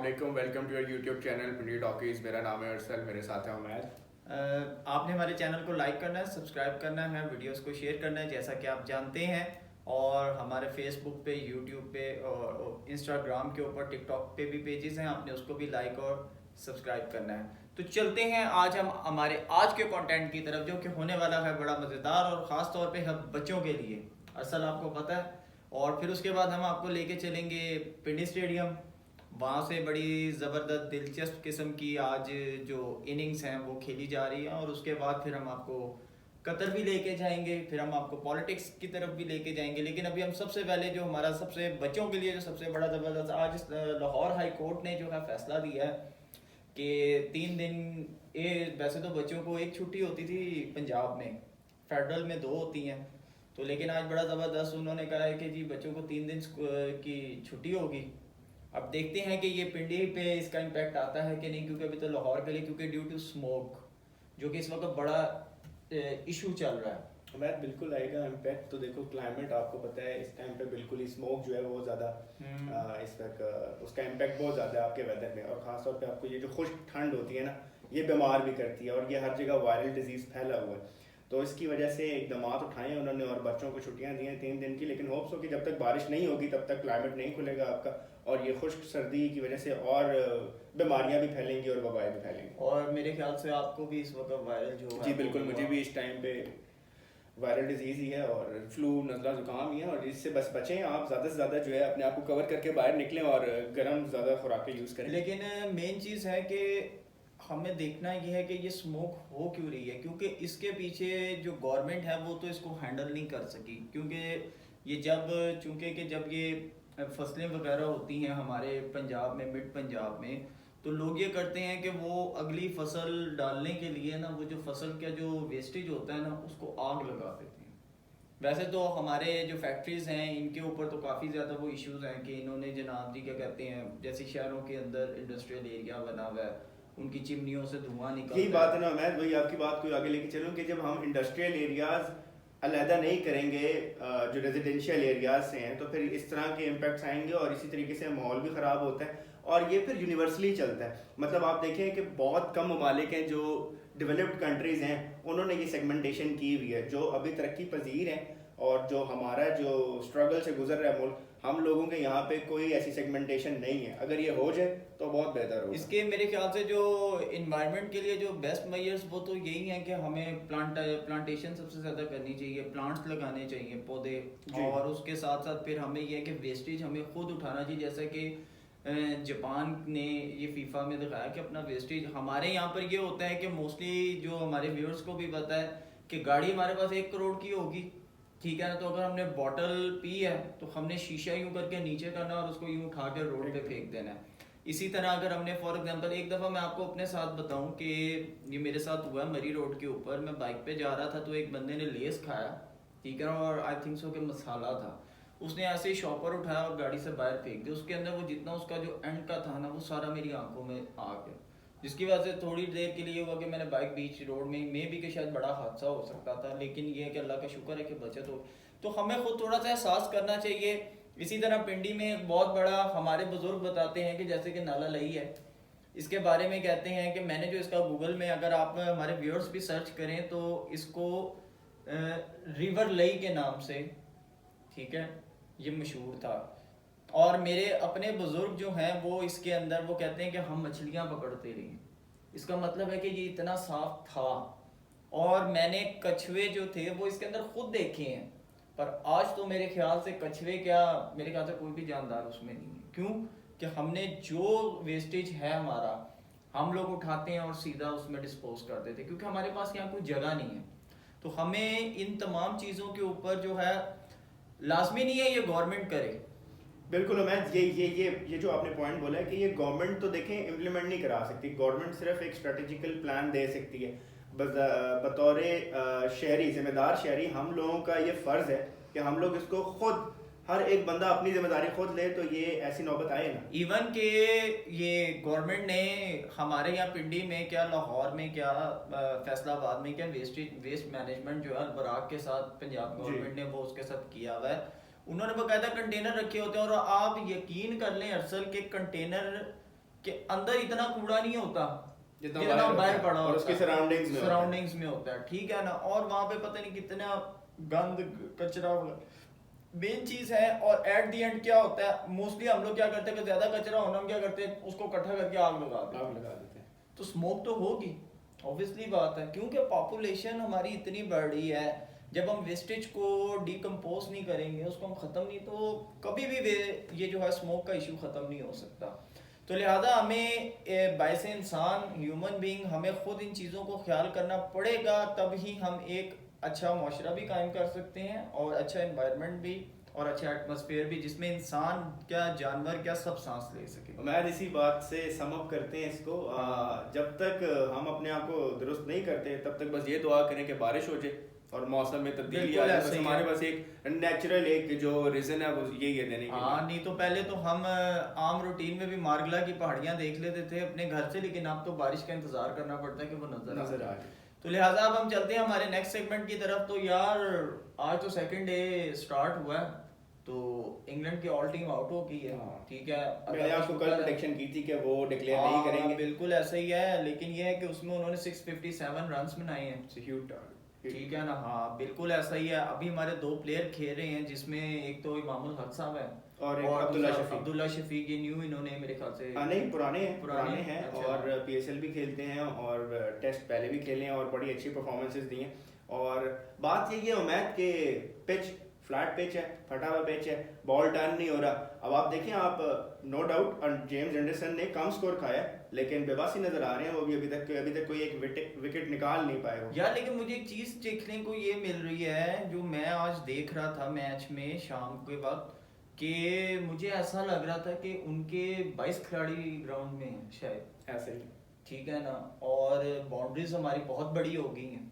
अस्सलाम welcome to your YouTube channel Pindi Talkies. मेरा नाम है अरसल, मेरे साथ है उमैद। आपने हमारे चैनल को लाइक करना है, सब्सक्राइब करना है, वीडियोस को शेयर करना है जैसा कि आप जानते हैं। और हमारे फेसबुक पे, यूट्यूब पे और इंस्टाग्राम के ऊपर, टिकटॉक पे भी पेजेस हैं, आपने उसको भी लाइक और सब्सक्राइब करना है। तो चलते हैं आज हम हमारे आज के कंटेंट की तरफ, जो कि होने वाला है बड़ा मज़ेदार और ख़ास तौर पे हम बच्चों के लिए। अरसल आपको पता है। और फिर उसके बाद हम आपको लेके चलेंगे पिंडी स्टेडियम। वहाँ से बड़ी ज़बरदस्त दिलचस्प किस्म की आज जो इनिंग्स हैं वो खेली जा रही हैं। और उसके बाद फिर हम आपको कतर भी लेके जाएंगे, फिर हम आपको पॉलिटिक्स की तरफ भी लेके जाएंगे। लेकिन अभी हम सबसे पहले जो हमारा सबसे बच्चों के लिए जो सबसे बड़ा ज़बरदस्त आज लाहौर हाई कोर्ट ने जो है फैसला दिया है कि 3 दिन, ये वैसे तो बच्चों को एक छुट्टी होती थी पंजाब में, फेडरल में 2 होती हैं। तो लेकिन आज बड़ा ज़बरदस्त उन्होंने कहा है कि जी बच्चों को 3 दिन की छुट्टी होगी। अब देखते हैं कि ये पिंडी पे इसका इम्पैक्ट आता है कि नहीं, क्योंकि अभी तो लाहौर के लिए, क्योंकि ड्यू टू स्मोक जो कि इस वक्त बड़ा इशू चल रहा है। उमैद बिल्कुल आएगा इम्पैक्ट। तो देखो क्लाइमेट आपको पता है इस टाइम पे बिल्कुल ही स्मोक जो है वो ज़्यादा इस वक्त उसका इम्पैक्ट बहुत ज़्यादा है आपके वेदर में। और ख़ासतौर पे आपको ये जो खुश्क ठंड होती है ना, ये बीमार भी करती है और ये हर जगह वायरल डिजीज़ फैला हुआ है। तो इसकी वजह से इकदाम उठाए उन्होंने और बच्चों को छुट्टियां दी हैं 3 दिन की। लेकिन होप्स हो कि जब तक बारिश नहीं होगी तब तक क्लाइमेट नहीं खुलेगा आपका, और ये खुश्क सर्दी की वजह से और बीमारियां भी फैलेंगी और वबाएं भी फैलेंगी। और मेरे ख्याल से आपको भी इस वक्त वायरल जो है जी बिल्कुल, मुझे भी इस टाइम पे वायरल डिजीज़ ही है और फ्लू, नज़ला, ज़ुकाम ही है। और इससे बस बचें आप, ज़्यादा से ज़्यादा जो है अपने आप को कवर करके बाहर निकलें और गर्म ज़्यादा खुराकें यूज़ करें। लेकिन मेन चीज़ है कि हमें देखना ये है कि ये स्मोक हो क्यों रही है, क्योंकि इसके पीछे जो गवर्नमेंट है वो तो इसको हैंडल नहीं कर सकी। क्योंकि ये जब ये फसलें वगैरह होती हैं हमारे पंजाब में, मिड पंजाब में, तो लोग ये करते हैं कि वो अगली फसल डालने के लिए ना, वो जो फसल का जो वेस्टेज होता है ना, उसको आग लगा देते हैं। वैसे तो हमारे जो फैक्ट्रीज हैं इनके ऊपर तो काफ़ी ज़्यादा वो इश्यूज हैं कि इन्होंने जनाब जी क्या कहते हैं, जैसे शहरों के अंदर इंडस्ट्रियल एरिया बना हुआ है, उनकी चिमनियों से धुआं निकलता है। यही बात है ना मैं वही आपकी बात को आगे लेके चलूँ कि जब हम इंडस्ट्रियल एरियाज अलहदा नहीं करेंगे जो रेजिडेंशियल एरियाज से हैं, तो फिर इस तरह के इम्पैक्ट्स आएंगे और इसी तरीके से माहौल भी ख़राब होता है। और ये फिर यूनिवर्सली चलता है। मतलब आप देखें कि बहुत कम ममालिक हैं जो डेवलप्ड कंट्रीज़ हैं, उन्होंने ये सेगमेंटेशन की हुई है। जो अभी तरक्की पजीर हैं और जो हमारा जो स्ट्रगल से गुजर रहा है मुल्क, हम लोगों के यहाँ पे कोई ऐसी सेगमेंटेशन नहीं है। अगर ये हो जाए तो बहुत बेहतर होगा। इसके मेरे ख्याल से जो इन्वायरमेंट के लिए जो बेस्ट मेजर्स वो तो यही है कि हमें प्लांटेशन सबसे ज़्यादा करनी चाहिए, प्लांट्स लगाने चाहिए, पौधे। और उसके साथ साथ फिर हमें यह है कि वेस्टेज हमें खुद उठाना चाहिए। जैसे कि जापान ने ये फीफा में दिखाया कि अपना वेस्टेज, हमारे यहाँ पर ये होता है कि मोस्टली जो हमारे व्यूअर्स को भी पता है कि गाड़ी हमारे पास 1 करोड़ की होगी, ठीक है ना। तो अगर हमने बॉटल पी है तो हमने शीशा यूं करके नीचे करना और उसको यूं उठा के रोड पे फेंक देना है। इसी तरह अगर हमने फॉर एग्जांपल, एक दफ़ा मैं आपको अपने साथ बताऊं कि ये मेरे साथ हुआ मरी रोड के ऊपर, मैं बाइक पे जा रहा था तो एक बंदे ने लेस खाया, ठीक है, और आई थिंक सो कि मसाला था। उसने ऐसे ही शॉपर उठाया और गाड़ी से बाहर फेंक दिया। उसके अंदर वो जितना उसका जो एंड का था ना, वो सारा मेरी आंखों में आ गया, जिसकी वजह से थोड़ी देर के लिए हुआ कि मैंने बाइक बीच रोड में भी कि शायद बड़ा हादसा हो सकता था। लेकिन ये है कि अल्लाह का शुक्र है कि बचत हो। तो हमें खुद थोड़ा सा एहसास करना चाहिए। इसी तरह पिंडी में एक बहुत बड़ा, हमारे बुजुर्ग बताते हैं कि जैसे कि नाला लई है, इसके बारे में कहते हैं कि मैंने जो इसका गूगल में, अगर आप हमारे व्यूअर्स भी सर्च करें तो इसको रिवर लई के नाम से, ठीक है, ये मशहूर था। और मेरे अपने बुजुर्ग जो हैं वो इसके अंदर वो कहते हैं कि हम मछलियां पकड़ते रहे। इसका मतलब है कि ये इतना साफ था। और मैंने कछुए जो थे वो इसके अंदर खुद देखे हैं, पर आज तो मेरे ख्याल से कछुए क्या, मेरे ख्याल से कोई भी जानदार उसमें नहीं है। क्यों कि हमने जो वेस्टेज है हमारा, हम लोग उठाते हैं और सीधा उसमें डिस्पोज कर देते हैं, क्योंकि हमारे पास यहाँ कोई जगह नहीं है। तो हमें इन तमाम चीज़ों के ऊपर जो है, लाजमी नहीं है ये गवर्नमेंट करे। बिल्कुल उमैद, ये जो आपने पॉइंट बोला है कि ये गवर्नमेंट तो देखें इम्प्लीमेंट नहीं करा सकती। गवर्नमेंट सिर्फ एक स्ट्रेटेजिकल प्लान दे सकती है। बतौर शहरी, जिम्मेदार शहरी, हम लोगों का ये फ़र्ज़ है कि हम लोग इसको खुद, हर एक बंदा अपनी जिम्मेदारी खुद ले, तो ये ऐसी नौबत आए ना। इवन के ये गवर्नमेंट ने हमारे यहाँ पिंडी में क्या, लाहौर में क्या, फैसलाबाद में क्या, वेस्ट मैनेजमेंट जो है बराक के साथ पंजाब गवर्नमेंट ने वो उसके साथ किया हुआ है। उन्होंने बाकायदा कंटेनर रखे होते हैं और आप यकीन कर लें अरसल के कंटेनर कि अंदर इतना कूड़ा नहीं होता जितना जितना बाहर पड़ा और होता उसके सराउंडिंग्स में होता है, ठीक है ना। और वहाँ पे पता नहीं कितना गंद कचरा मेन चीज है। और एट दी एंड क्या होता है, मोस्टली हम लोग क्या करते हैं कि ज्यादा कचरा होना, हम क्या करते हैं उसको इकट्ठा करके आग लगा देते हैं। तो स्मोक तो होगी, ऑब्वियसली बात है, क्योंकि पॉपुलेशन हमारी इतनी बढ़ रही है। जब हम वेस्टेज को डिकम्पोज नहीं करेंगे, उसको हम ख़त्म नहीं, तो कभी भी ये जो है स्मोक का इशू ख़त्म नहीं हो सकता। तो लिहाजा हमें बाइस इंसान ह्यूमन बीइंग हमें खुद इन चीज़ों को ख्याल करना पड़ेगा, तब ही हम एक अच्छा माशरा भी कायम कर सकते हैं और अच्छा इन्वायरमेंट भी और अच्छा एटमॉस्फेयर भी, जिसमें इंसान क्या जानवर क्या सब सांस ले सके। मैं इसी बात से सम अप करते हैं इसको। जब तक हम अपने आप को दुरुस्त नहीं करते तब तक बस ये दुआ करें कि बारिश हो जाए और मौसम में तब्दीली आ जाए। बस हमारे पास एक नेचुरल एक जो रीजन है वो यही है देने के लिए। नहीं तो पहले तो हम आम रूटीन में भी मार्गला की पहाड़ियां देख लेते थे अपने घर से, लेकिन अब तो बारिश का इंतजार करना पड़ता है कि वो नजर आ जाए। तो लिहाजा अब हम चलते हैं हमारे नेक्स्ट सेगमेंट की तरफ। तो यार आज तो सेकंड डे स्टार्ट हुआ है, तो इंग्लैंड की ऑल टीम आउट हो गई है, ठीक है। मैंने आपको कल प्रेडिक्शन की थी कि वो डिक्लेयर नहीं करेंगे। बिल्कुल ऐसा ही है, लेकिन ये है कि उसमें उन्होंने 657 रन्स बनाए हैं, ठीक है ना। हाँ बिल्कुल ऐसा ही है। अभी हमारे दो प्लेयर खेल रहे हैं, जिसमें एक तो इमामुल हक साहब है और अब्दुल्ला शफीक। ये न्यू इन्होंने मेरे ख्याल से नहीं पुराने हैं अच्छा। और पीएसएल भी खेलते हैं और टेस्ट पहले भी खेले हैं और बड़ी अच्छी परफॉर्मेंसेस दी हैं। और बात यही है उमैद के पिच फ्लैट पिच है, फटा हुआ पिच है, बॉल टर्न नहीं हो रहा। अब आप देखें, आप नो डाउट जेम्स एंडरसन ने कम स्कोर खाया, लेकिन बेबासी नजर आ रहे हैं वो भी। अभी तक कोई एक विकेट निकाल नहीं पाए हो यार। लेकिन मुझे एक चीज देखने को ये मिल रही है, जो मैं आज देख रहा था मैच में शाम के वक्त, कि मुझे ऐसा लग रहा था कि उनके 22 खिलाड़ी ग्राउंड में हैं शायद, ऐसे ही, ठीक है ना। और बाउंड्रीज हमारी बहुत बड़ी हो गई हैं,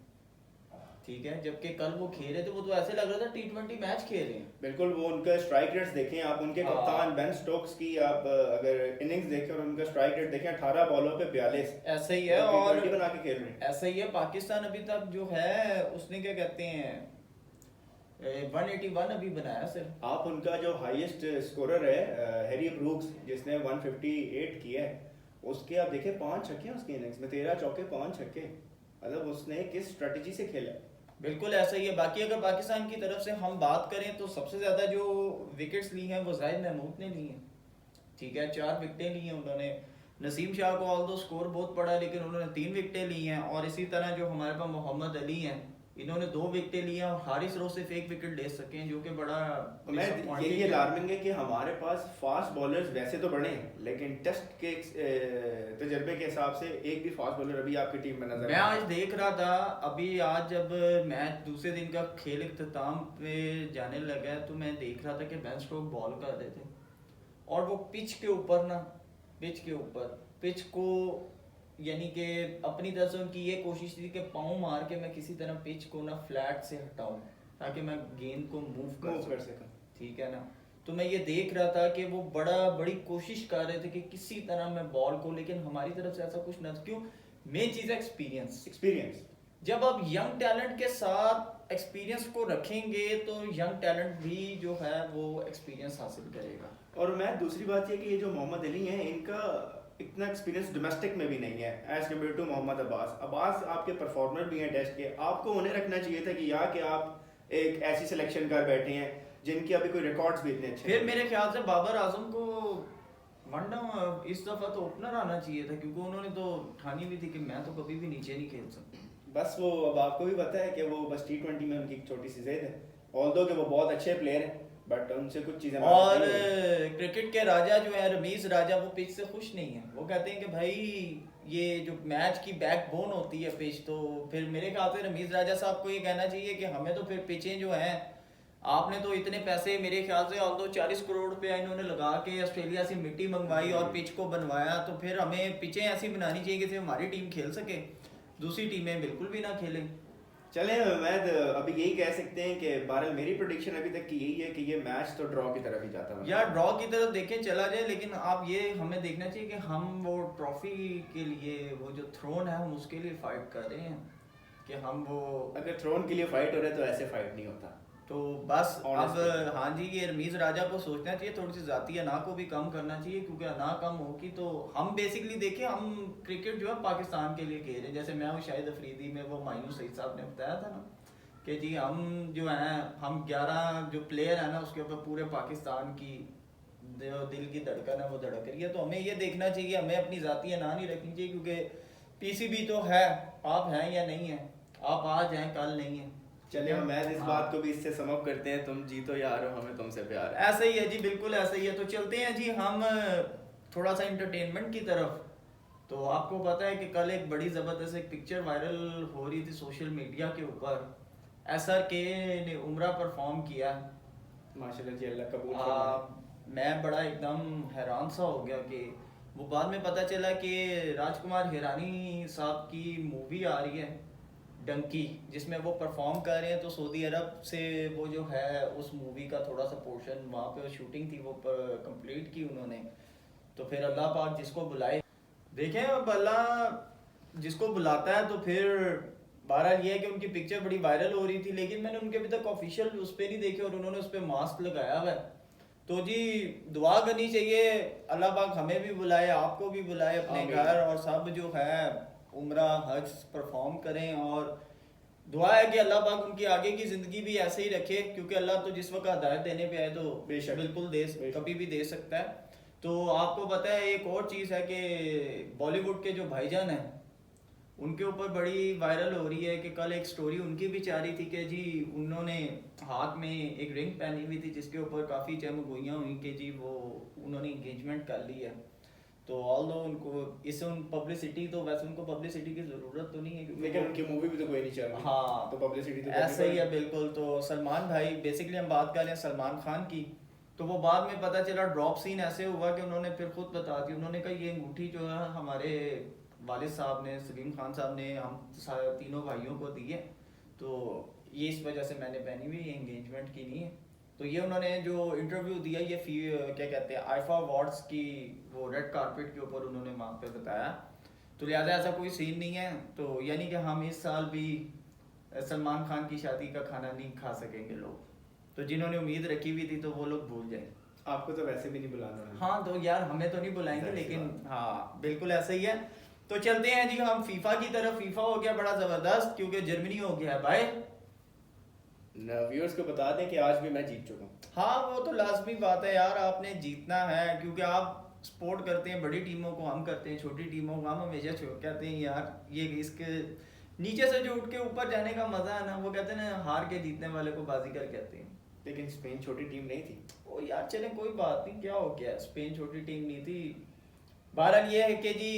ठीक है। जबकि कल वो खेल रहे थे, वो तो ऐसे लग रहा था T20 मैच खेल रहे हैं। बिल्कुल। वो उनका स्ट्राइक रेट्स देखें आप, उनके कप्तान बेन स्टोक्स की आप अगर इनिंग्स देखें और उनका स्ट्राइक रेट देखें, 18 बॉलों पे 42, ऐसा ही है। और बना के खेल रहे हैं। ऐसा ही है। पाकिस्तान अभी तक जो है उसने क्या कहते हैं 181 अभी बनाया सिर्फ। आप उनका जो हाईएस्ट स्कोरर है हैरी ब्रूक्स, जिसने 158 किया है, उसके आप देखें 5 छक्के उसके इनिंग्स में, 13 चौके 5 छक्के। मतलब उसने किस स्ट्रेटजी से खेला। बिल्कुल ऐसा ही है। बाकी अगर पाकिस्तान की तरफ से हम बात करें तो सबसे ज़्यादा जो विकेट्स ली हैं वो जाहिद महमूद ने ली हैं, ठीक है। 4 विकेटें ली हैं उन्होंने। नसीम शाह को ऑल दो स्कोर बहुत पड़ा, लेकिन उन्होंने 3 विकेटें ली हैं। और इसी तरह जो हमारे पास मोहम्मद अली हैं, इन्होंने 2 विकेटें ली हैं और हारिस रोज सिर्फ 1 विकेट ले सके हैं, जो कि बड़ा ये अलार्मिंग है कि हमारे पास फास्ट बॉलर्स वैसे तो बड़े हैं, लेकिन टेस्ट के तजर्बे के हिसाब से एक भी फास्ट बॉलर अभी आपकी टीम में नजर। मैं आज देख रहा था, अभी आज जब मैच दूसरे दिन का खेल इख्तिताम पे जाने लगा है, तो मैं देख रहा था कि बेन स्टोक्स बॉल कर रहे थे और वो पिच के ऊपर पिच को, यानी कि अपनी तरफ से उनकी ये कोशिश थी कि पाँव मार के मैं किसी तरह पिच को ना फ्लैट से हटाऊं ताकि मैं गेंद को मूव कर सकूं, ठीक है ना। तो मैं ये देख रहा था कि वो बड़ी कोशिश कर रहे थे कि किसी तरह मैं बॉल को, लेकिन हमारी तरफ से ऐसा कुछ ना। क्यों? मेन चीज़ है एक्सपीरियंस। जब आप यंग टैलेंट के साथ एक्सपीरियंस को रखेंगे तो यंग टैलेंट भी जो है वो एक्सपीरियंस हासिल करेगा। और मैं दूसरी बात ये कि ये जो मोहम्मद अली हैं, इनका इतना एक्सपीरियंस डोमेस्टिक में भी नहीं है as compare to Mohammad Abbas आपके परफॉर्मर भी हैं टेस्ट के। आपको उन्हें रखना चाहिए था कि कि आप एक ऐसी सिलेक्शन कर बैठे हैं जिनके अभी कोई रिकॉर्ड्स भी इतने अच्छे। फिर मेरे ख्याल से बाबर आजम को वनडा इस दफा तो ओपनर आना चाहिए था, क्योंकि उन्होंने तो ठानी भी थी कि मैं तो कभी भी नीचे नहीं खेल सकता। बस वो अब आपको भी पता है कि वो बस T20 में उनकी छोटी सी जिद है, ऑल्दो कि वो बहुत अच्छे प्लेयर हैं, बट उनसे कुछ चीजें। और क्रिकेट के राजा जो है रमीज राजा, वो पिच से खुश नहीं है। वो कहते हैं कि भाई ये जो मैच की बैकबोन होती है पिच, तो फिर मेरे ख्याल से रमीज राजा साहब को ये कहना चाहिए कि हमें तो फिर पिचें जो हैं, आपने तो इतने पैसे मेरे ख्याल से ऑल दो 40 करोड़ रुपया इन्होंने लगा के ऑस्ट्रेलिया से मिट्टी मंगवाई और पिच को बनवाया, तो फिर हमें पिचें ऐसी बनानी चाहिए कि हमारी टीम खेल सके, दूसरी टीमें बिल्कुल भी ना खेलें। चले मैं अभी यही कह सकते हैं कि बहरहाल मेरी प्रेडिक्शन अभी तक की यही है कि ये मैच तो ड्रॉ की तरफ ही जाता है। यार ड्रॉ की तरफ देखें चला जाए, लेकिन आप ये हमें देखना चाहिए कि हम वो ट्रॉफी के लिए, वो जो थ्रोन है, हम उसके लिए फाइट कर रहे हैं कि हम वो। अगर थ्रोन के लिए फाइट हो रहा है तो ऐसे फाइट नहीं होता। तो बस Honest अब हाँ जी, ये रमीज राजा को सोचना चाहिए, थोड़ी सी जाती अना को भी कम करना चाहिए, क्योंकि अना कम होगी तो हम बेसिकली देखें, हम क्रिकेट जो है पाकिस्तान के लिए खेल रहे हैं। जैसे मैं वो शाहिद अफरीदी में वो मायूस सईद साहब ने बताया था ना कि जी हम जो है, हम 11 जो प्लेयर है ना उसके ऊपर पूरे पाकिस्तान की जो दिल की धड़कन है वो धड़क रही है। तो हमें ये देखना चाहिए, हमें अपनी जाती अना नहीं रखनी चाहिए, क्योंकि पीसीबी तो है, आप हैं या नहीं है, आप आज हैं कल नहीं है। चलिए हम इस हाँ। बात को भी इससे सम अप करते हैं, तुम जीतो यार हो, हमें तुमसे प्यार है। ऐसा ही है जी, बिल्कुल ऐसा ही है। तो चलते हैं जी हम थोड़ा सा इंटरटेनमेंट की तरफ। तो आपको पता है कि कल एक बड़ी ज़बरदस्त एक पिक्चर वायरल हो रही थी सोशल मीडिया के ऊपर, SRK ने उम्रा परफॉर्म किया। माशाल्लाह जी, अल्लाह कबूल फरमाए। मैं बड़ा एकदम हैरान सा हो गया कि वो बाद में पता चला कि राजकुमार हिरानी साहब की मूवी आ रही है डंकी, जिसमें वो परफॉर्म कर रहे हैं। तो सऊदी अरब से वो जो है उस मूवी का थोड़ा सा पोर्शन वहाँ पे शूटिंग थी वो कंप्लीट की उन्होंने। तो फिर अल्लाह पाक जिसको बुलाए, देखें अब अल्लाह जिसको बुलाता है। तो फिर बहरहाल ये है कि उनकी पिक्चर बड़ी वायरल हो रही थी, लेकिन मैंने उनके अभी तक ऑफिशियल उस पर नहीं देखे और उन्होंने उस पर मास्क लगाया हुआ है। तो जी दुआ करनी चाहिए, अल्लाह पाक हमें भी बुलाए, आपको भी बुलाए अपने घर, और सब जो है उम्रा हज परफॉर्म करें। और दुआ है कि अल्लाह पाक उनकी आगे की ज़िंदगी भी ऐसे ही रखे, क्योंकि अल्लाह तो जिस वक्त हिदायत देने पे आए तो बेशक, बिल्कुल कभी भी दे सकता है। तो आपको पता है एक और चीज़ है कि बॉलीवुड के जो भाईजान हैं उनके ऊपर बड़ी वायरल हो रही है कि कल एक स्टोरी उनकी भी जा रही थी कि जी उन्होंने हाथ में एक रिंग पहनी हुई थी जिसके ऊपर काफ़ी चमगोइयाँ हुई कि जी वो उन्होंने इंगेजमेंट कर ली है। तो ऑल्दो उनको इससे उन पब्लिसिटी, तो वैसे उनको पब्लिसिटी की ज़रूरत तो नहीं है, क्योंकि लेकिन उनकी मूवी भी तो कोई नहीं चल रही। हाँ तो पब्लिसिटी तो ऐसा ही है बिल्कुल। तो सलमान भाई, बेसिकली हम बात कर रहे हैं सलमान खान की, तो वो बाद में पता चला ड्रॉप सीन ऐसे हुआ कि उन्होंने फिर खुद बता दी, उन्होंने कहा ये अंगूठी जो है हमारे वालिद साहब ने, सलीम खान साहब ने हम तीनों भाइयों को दी है, तो ये इस वजह से मैंने पहनी हुई, ये एंगेजमेंट की नहीं है। तो ये उन्होंने जो इंटरव्यू दिया ये क्या कहते हैं आईफा अवार्ड्स की वो रेड कारपेट के ऊपर उन्होंने वहाँ पे बताया। तो लिहाजा ऐसा कोई सीन नहीं है। तो यानी कि हम इस साल भी सलमान खान की शादी का खाना नहीं खा सकेंगे लोग, तो जिन्होंने उम्मीद रखी हुई थी तो वो लोग भूल जाए। आपको तो वैसे भी नहीं बुलाना। हाँ तो यार हमें तो नहीं बुलाएंगे, लेकिन हाँ बिल्कुल ऐसा ही है। तो चलते हैं जी हम फीफा की तरफ। फीफा हो गया बड़ा जबरदस्त, क्योंकि जर्मनी हो गया है भाई। व्यूअर्स को बता दें कि आज भी मैं जीत चुका हूँ। हाँ वो तो लाजमी बात है यार, आपने जीतना है, क्योंकि आप सपोर्ट करते हैं बड़ी टीमों को, हम करते हैं छोटी टीमों को। हम हमेशा कहते हैं यार ये इसके नीचे से जो उठ के ऊपर जाने का मजा है ना, वो कहते हैं ना हार के जीतने वाले को बाजीगर कहते हैं। लेकिन स्पेन छोटी टीम नहीं थी। ओ यार चले कोई बात नहीं, क्या हो गया, स्पेन छोटी टीम नहीं थी। बहरहाल ये है कि जी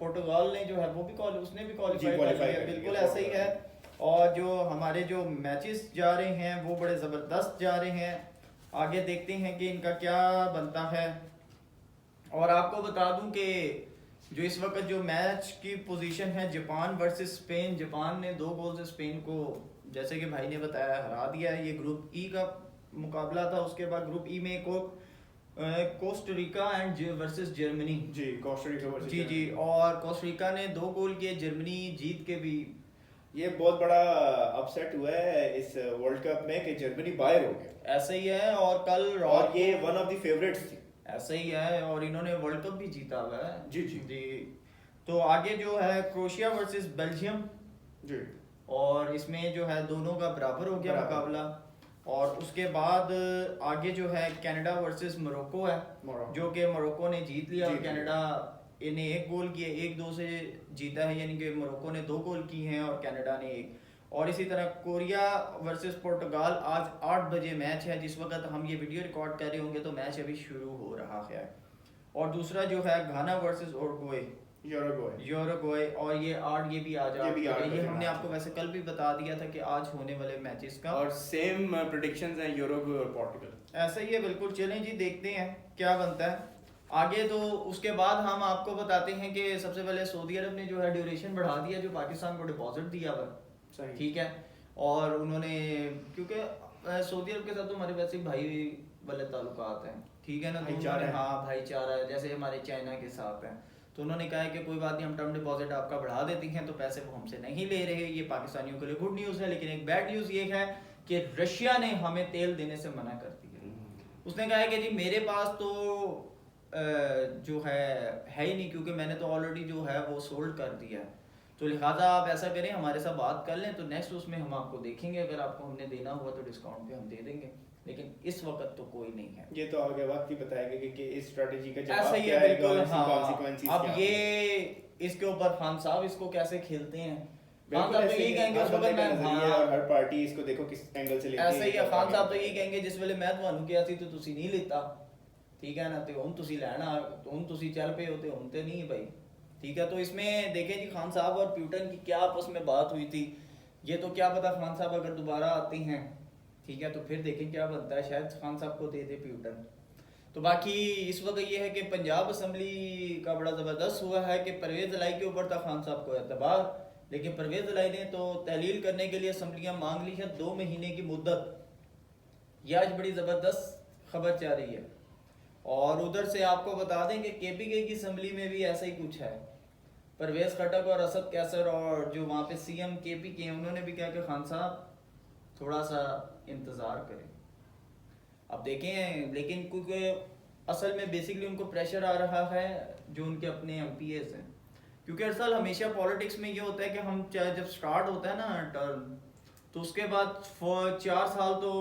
पुर्तगाल ने जो है वो भी उसने भी क्वालिफाई कर लिया, बिल्कुल ऐसा ही है। और जो हमारे जो मैचेस जा रहे हैं वो बड़े ज़बरदस्त जा रहे हैं, आगे देखते हैं कि इनका क्या बनता है। और आपको बता दूं कि जो इस वक्त जो मैच की पोजीशन है जापान वर्सेस स्पेन, जापान ने 2 गोल से स्पेन को जैसे कि भाई ने बताया हरा दिया है। ये ग्रुप ई का मुकाबला था। उसके बाद ग्रुप ई में एक और कोस्टारिका एंड वर्सेस जर्मनी। जी कोस्टारिका वर्सेस जी और कोस्टारिका ने 2 गोल किए, जर्मनी जीत के भी। ये बहुत बड़ा अपसेट हुआ है इस वर्ल्ड कप में कि जर्मनी बाहर हो गया। ऐसा ही है। और कल और ये वन ऑफ द फेवरेट्स थी। ऐसा ही है, और इन्होंने वर्ल्ड कप भी जीता हुआ है। जी जी जी। तो आगे जो है क्रोएशिया वर्सेस बेल्जियम जी, और इसमें जो है दोनों का बराबर हो गया मुकाबला। और उसके बाद आगे जो है कनाडा वर्सेस मोरक्को है, जो कि मोरक्को ने जीत लिया और कनाडा इन्हें 1 गोल किए, 1-2 से जीता है, यानी कि मोरक्को ने 2 गोल किए हैं और कनाडा ने 1। और इसी तरह कोरिया वर्सेस पुर्तगाल आज 8 बजे मैच है। जिस वक्त हम ये वीडियो रिकॉर्ड कर रहे होंगे तो मैच अभी शुरू हो रहा है। और दूसरा जो है घाना वर्सेस उरुग्वे, यूरुग्वे, और ये 8 ये भी आज ये हमने आपको वैसे कल भी बता दिया था कि आज होने वाले मैचेस का। और सेम प्रेडिक्शंस हैं यूरुग्वे और पोर्टुगल। ऐसा ही है बिल्कुल। चलें जी देखते हैं क्या बनता है आगे। तो उसके बाद हम आपको बताते हैं कि सबसे पहले सऊदी अरब ने जो है ड्यूरेशन बढ़ा दिया जो पाकिस्तान को डिपॉजिट दिया हुआ, ठीक है। और उन्होंने क्योंकि सऊदी अरब के साथ तो हमारे वैसे भाई वाले ताल्लुकात हैं, ठीक है ना, तो हाँ भाईचारा है, जैसे हमारे चाइना के साथ हैं। तो उन्होंने कहा है कि कोई बात नहीं, हम टर्म डिपॉजिट आपका बढ़ा देती हैं, तो पैसे वो हमसे नहीं ले रहे। ये पाकिस्तानियों के लिए गुड न्यूज़ है। लेकिन एक बैड न्यूज़ ये है कि रशिया ने हमें तेल देने से मना कर दिया। उसने कहा है कि जी मेरे पास तो जो है ही नहीं, क्योंकि मैंने तो ऑलरेडी जो है वो सोल्ड कर दिया है, तो लिहाजा आप ऐसा करें हमारे साथ बात कर लें, तो नेक्स्ट उसमें हम आपको देखेंगे, अगर आपको हमने देना हुआ तो डिस्काउंट पे हम दे देंगे, लेकिन इस वक्त तो कोई नहीं है। ये तो आगे वक्त ही बताएगा कि इस स्ट्रेटजी का जवाब ऐसा ही क्या है, आएगा और बिल्कुल। इसकी consequences हाँ, अब क्या ये इसके ऊपर खान साहब इसको कैसे खेलते हैं, खान बिल्कुल साहब तो ऐसे यही ही कहेंगे हर उस बंदे वक्त का मैं, नजरिया हाँ, और हर पार्टी इसको देखो किस एंगल से लेती है। ऐसा ही है, खान साहब तो यही कहेंगे जिस वेले मैं ਤੁਹਾਨੂੰ ਕਿਹਾ ਸੀ तो ਤੁਸੀਂ नहीं लेता, ठीक है ना, तो ਹੁਣ ਤੁਸੀਂ ਲੈਣਾ, ਹੁਣ ਤੁਸੀਂ ਚੱਲ ਪਏ ਹੋ ਤੇ ਹੁਣ ਤੇ नहीं भाई, ठीक है। तो इसमें देखें जी खान साहब और प्यूटन की क्या आपस में बात हुई थी, ये तो क्या पता खान साहब अगर दोबारा आते हैं, ठीक है, तो फिर देखें क्या बनता है, शायद खान साहब को दे दे प्यूटन। तो बाकी इस वक्त ये है कि पंजाब असम्बली का बड़ा ज़बरदस्त हुआ है कि परवेज़ इलाई के ऊपर था खान साहब को एतबार, लेकिन परवेज़ इलाई ने तो तहलील करने के लिए असम्बलियाँ मांग ली है 2 महीने की मुद्दत। यह आज बड़ी ज़बरदस्त खबर जा रही है। और उधर से आपको बता दें कि KPK की असम्बली में भी ऐसा ही कुछ है, परवेज़ खटक और असद कैसर और जो वहाँ पे CM KPK हैं उन्होंने भी कहा कि खान साहब थोड़ा सा इंतज़ार करें। अब देखें, लेकिन क्योंकि असल में बेसिकली उनको प्रेशर आ रहा है जो उनके अपने MPs हैं, क्योंकि असल हमेशा पॉलिटिक्स में ये होता है कि हम चाहे जब स्टार्ट होता है ना टर्म, तो उसके बाद 4 साल तो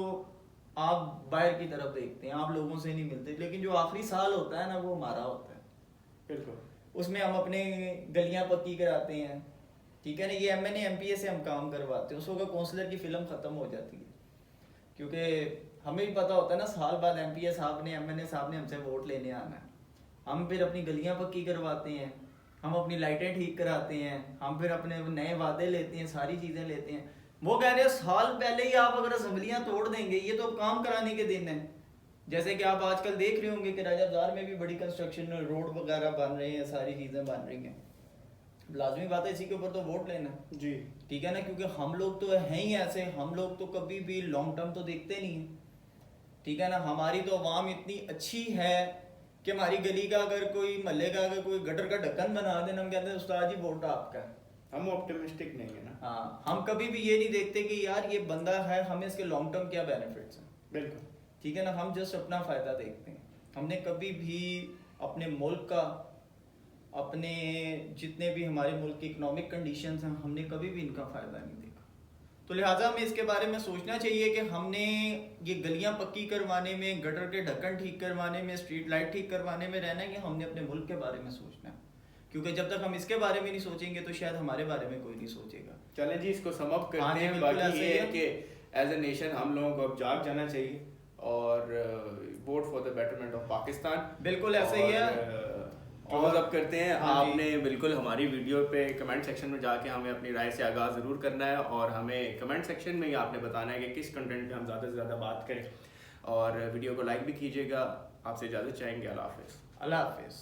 आप बाहर की तरफ देखते हैं, आप लोगों से नहीं मिलते, लेकिन जो आखिरी साल होता है ना वो हमारा होता है, बिल्कुल उसमें हम अपने गलियां पक्की कराते हैं, ठीक है ना, ये MNA MPA से हम काम करवाते हैं, उस वक्त काउंसलर की फिल्म ख़त्म हो जाती है, क्योंकि हमें भी पता होता है ना साल बाद MPA साहब ने MNA साहब ने हमसे वोट लेने आना है, हम फिर अपनी गलियां पक्की करवाते हैं, हम अपनी लाइटें ठीक कराते हैं, हम फिर अपने नए वादे लेते हैं, सारी चीज़ें लेते हैं। वो कह रहे हैं साल पहले ही आप अगर असम्बलियाँ तोड़ देंगे, ये तो काम कराने के दिन है। जैसे कि आप आजकल देख रहे होंगे कि राजा बाजार में भी बड़ी कंस्ट्रक्शन रोड वगैरह बन रहे हैं, सारी चीज़ें बन रही हैं, लाजमी बात है इसी के ऊपर तो वोट लेना जी, ठीक है ना, क्योंकि हम लोग तो हैं ही ऐसे, हम लोग तो कभी भी लॉन्ग टर्म तो देखते नहीं है, ठीक है ना। हमारी तो अवाम इतनी अच्छी है कि हमारी गली का अगर कोई महल्ले का अगर कोई गटर का ढक्कन बना देना, हम कहते हैं उस्ताद जी वोट आपका है। हम ऑप्टिमिस्टिक नहीं है ना। हाँ, हम कभी भी ये नहीं देखते कि यार ये बंदा है, हमें इसके लॉन्ग टर्म क्या बेनिफिट्स हैं, बिल्कुल, ठीक है ना, हम जस्ट अपना फ़ायदा देखते हैं। हमने कभी भी अपने मुल्क का, अपने जितने भी हमारे मुल्क की इकोनॉमिक कंडीशंस हैं, हमने कभी भी इनका फ़ायदा नहीं देखा। तो लिहाजा हमें इसके बारे में सोचना चाहिए कि हमने ये गलियां पक्की करवाने में, गटर के ढक्कन ठीक करवाने में, स्ट्रीट लाइट ठीक करवाने में रहना है कि हमने अपने मुल्क के बारे में सोचना है, क्योंकि जब तक हम इसके बारे में नहीं सोचेंगे तो शायद हमारे बारे में कोई नहीं सोचेगा। चलें जी, इसको सम अप हाँ करते जी, हैं। बिल्कुल बाकी ऐसे ये ही है है। कि एज ए नेशन हम लोगों को अब जाग जाना चाहिए और vote for the betterment of Pakistan. बिल्कुल ऐसे ही है। क्लोज अप करते हैं। हाँ जी। आपने बिल्कुल हमारी वीडियो पे कमेंट सेक्शन में जाके हमें अपनी राय से आगाज़ ज़रूर करना है और हमें कमेंट सेक्शन में ही आपने बताना है कि किस कंटेंट पे हम ज़्यादा से ज़्यादा बात करें, और वीडियो को लाइक भी कीजिएगा। आपसे इजाज़त चाहेंगे। अल्लाह हाफ़िज़। अल्लाह हाफिज़।